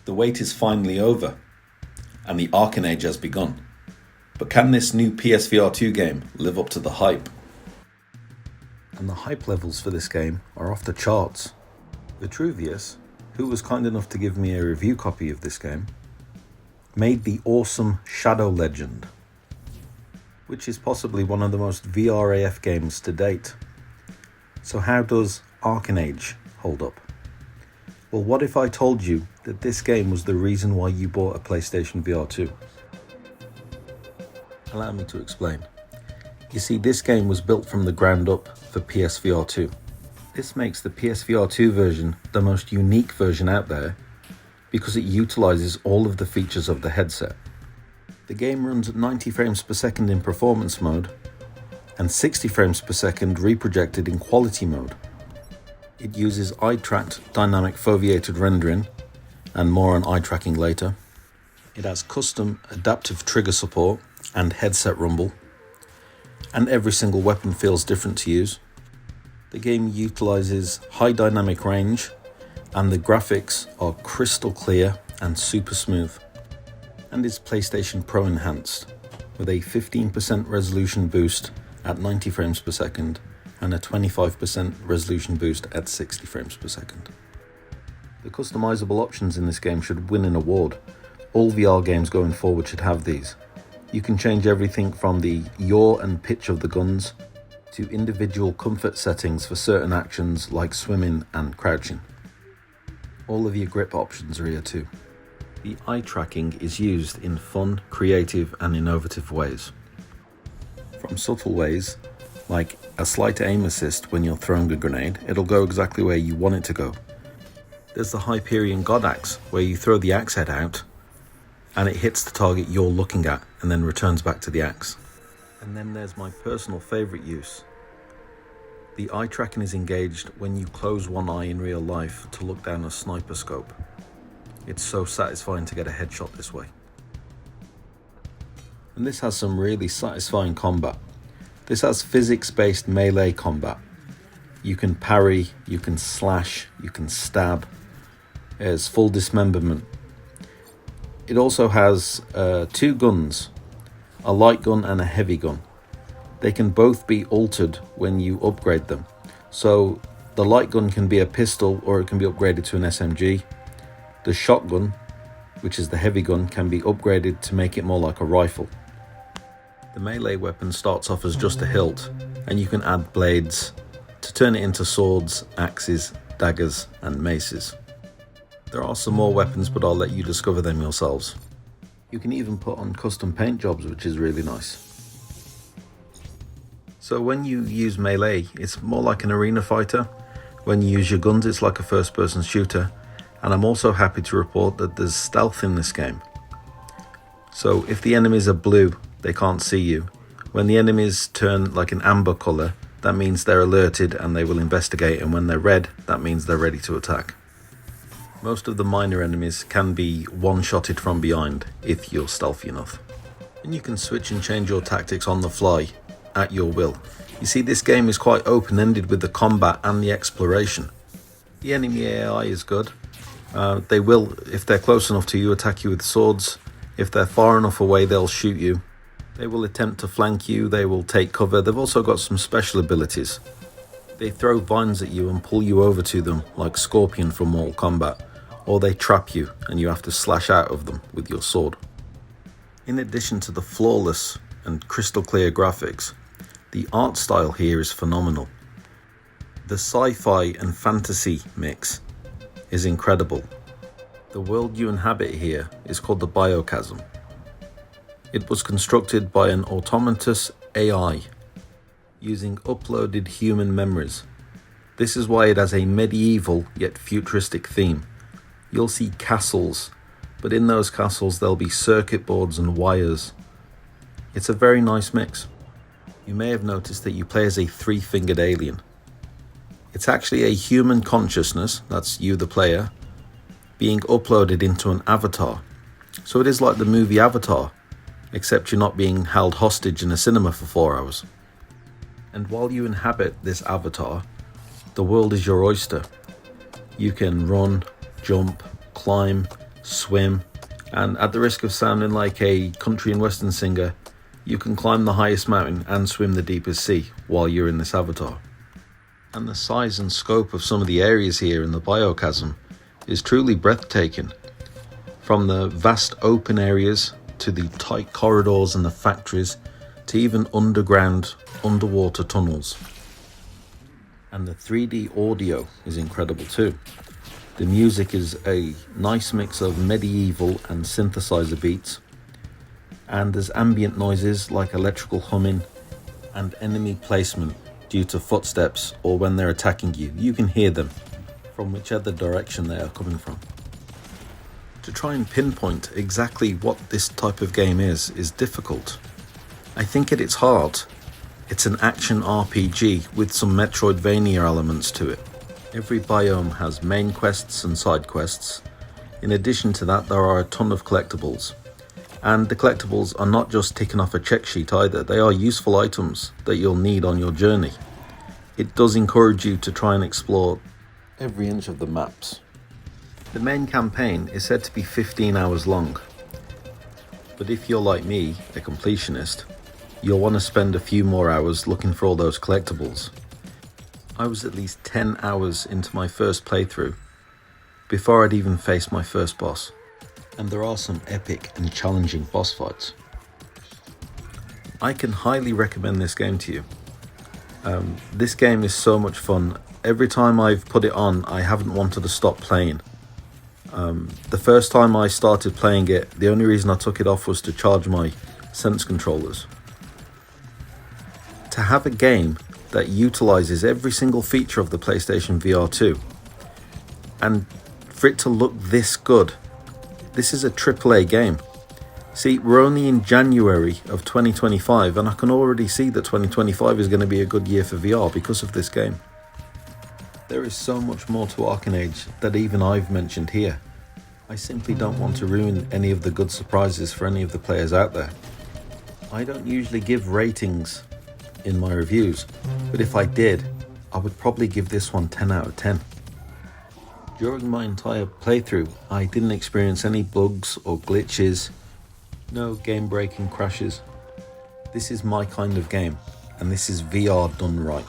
The wait is finally over, and the Arken Age has begun. But can this new PSVR2 game live up to the hype? And the hype levels for this game are off the charts. Vitruvius, who was kind enough to give me a review copy of this game, made the awesome Shadow Legend, which is possibly one of the most VRAF games to date. So how does Arken Age hold up? Well, what if I told you that this game was the reason why you bought a PlayStation VR2? Allow me to explain. You see, this game was built from the ground up for PSVR2. This makes the PSVR2 version the most unique version out there because it utilizes all of the features of the headset. The game runs at 90 frames per second in performance mode and 60 frames per second reprojected in quality mode. It uses eye-tracked dynamic foveated rendering, and more on eye tracking later. It has custom adaptive trigger support and headset rumble, and every single weapon feels different to use. The game utilizes high dynamic range, and the graphics are crystal clear and super smooth, and is PlayStation Pro enhanced with a 15% resolution boost at 90 frames per second and a 25% resolution boost at 60 frames per second. The customizable options in this game should win an award. All VR games going forward should have these. You can change everything from the yaw and pitch of the guns to individual comfort settings for certain actions like swimming and crouching. All of your grip options are here too. The eye tracking is used in fun, creative and innovative ways. From subtle ways, like a slight aim assist when you're throwing a grenade, it'll go exactly where you want it to go. There's the Hyperion God Axe, where you throw the axe head out and it hits the target you're looking at and then returns back to the axe. And then there's my personal favourite use. The eye tracking is engaged when you close one eye in real life to look down a sniper scope. It's so satisfying to get a headshot this way. And this has some really satisfying combat. This has physics-based melee combat. You can parry, you can slash, you can stab. There's full dismemberment. It also has two guns, a light gun and a heavy gun. They can both be altered when you upgrade them. So the light gun can be a pistol or it can be upgraded to an SMG. The shotgun, which is the heavy gun, can be upgraded to make it more like a rifle. The melee weapon starts off as just a hilt, and you can add blades to turn it into swords, axes, daggers and maces. There are some more weapons, but I'll let you discover them yourselves. You can even put on custom paint jobs, which is really nice. So when you use melee, it's more like an arena fighter. When you use your guns, it's like a first-person shooter. And I'm also happy to report that there's stealth in this game. So if the enemies are blue, they can't see you. When the enemies turn like an amber colour, that means they're alerted and they will investigate, and when they're red, that means they're ready to attack. Most of the minor enemies can be one-shotted from behind if you're stealthy enough. And you can switch and change your tactics on the fly at your will. You see, this game is quite open-ended with the combat and the exploration. The enemy AI is good. They will, if they're close enough to you, attack you with swords. If they're far enough away, they'll shoot you. They will attempt to flank you, they will take cover. They've also got some special abilities. They throw vines at you and pull you over to them, like Scorpion from Mortal Kombat. Or they trap you and you have to slash out of them with your sword. In addition to the flawless and crystal clear graphics, the art style here is phenomenal. The sci-fi and fantasy mix is incredible. The world you inhabit here is called the Biochasm. It was constructed by an autonomous AI using uploaded human memories. This is why it has a medieval yet futuristic theme. You'll see castles, but in those castles there'll be circuit boards and wires. It's a very nice mix. You may have noticed that you play as a three-fingered alien. It's actually a human consciousness, that's you the player, being uploaded into an avatar. So it is like the movie Avatar, except you're not being held hostage in a cinema for 4 hours. And while you inhabit this avatar, the world is your oyster. You can run, jump, climb, swim, and at the risk of sounding like a country and western singer, you can climb the highest mountain and swim the deepest sea while you're in this avatar. And the size and scope of some of the areas here in the biochasm is truly breathtaking. From the vast open areas to the tight corridors and the factories to even underwater tunnels. And the 3D audio is incredible too. The music is a nice mix of medieval and synthesizer beats, and there's ambient noises like electrical humming and enemy placement due to footsteps or when they're attacking you. You can hear them from whichever direction they are coming from. To try and pinpoint exactly what this type of game is difficult. I think at its heart, it's an action RPG with some Metroidvania elements to it. Every biome has main quests and side quests. In addition to that, there are a ton of collectibles. And the collectibles are not just ticking off a check sheet either, they are useful items that you'll need on your journey. It does encourage you to try and explore every inch of the maps. The main campaign is said to be 15 hours long, but if you're like me, a completionist, you'll want to spend a few more hours looking for all those collectibles. I was at least 10 hours into my first playthrough before I'd even faced my first boss. And there are some epic and challenging boss fights. I can highly recommend this game to you. This game is so much fun. Every time I've put it on, I haven't wanted to stop playing. The first time I started playing it, the only reason I took it off was to charge my Sense controllers. To have a game that utilizes every single feature of the PlayStation VR2, and for it to look this good, this is a AAA game. See, we're only in January of 2025, and I can already see that 2025 is going to be a good year for VR because of this game. There is so much more to Arken Age that even I've mentioned here. I simply don't want to ruin any of the good surprises for any of the players out there. I don't usually give ratings in my reviews, but if I did, I would probably give this one 10 out of 10. During my entire playthrough, I didn't experience any bugs or glitches, no game-breaking crashes. This is my kind of game, and this is VR done right.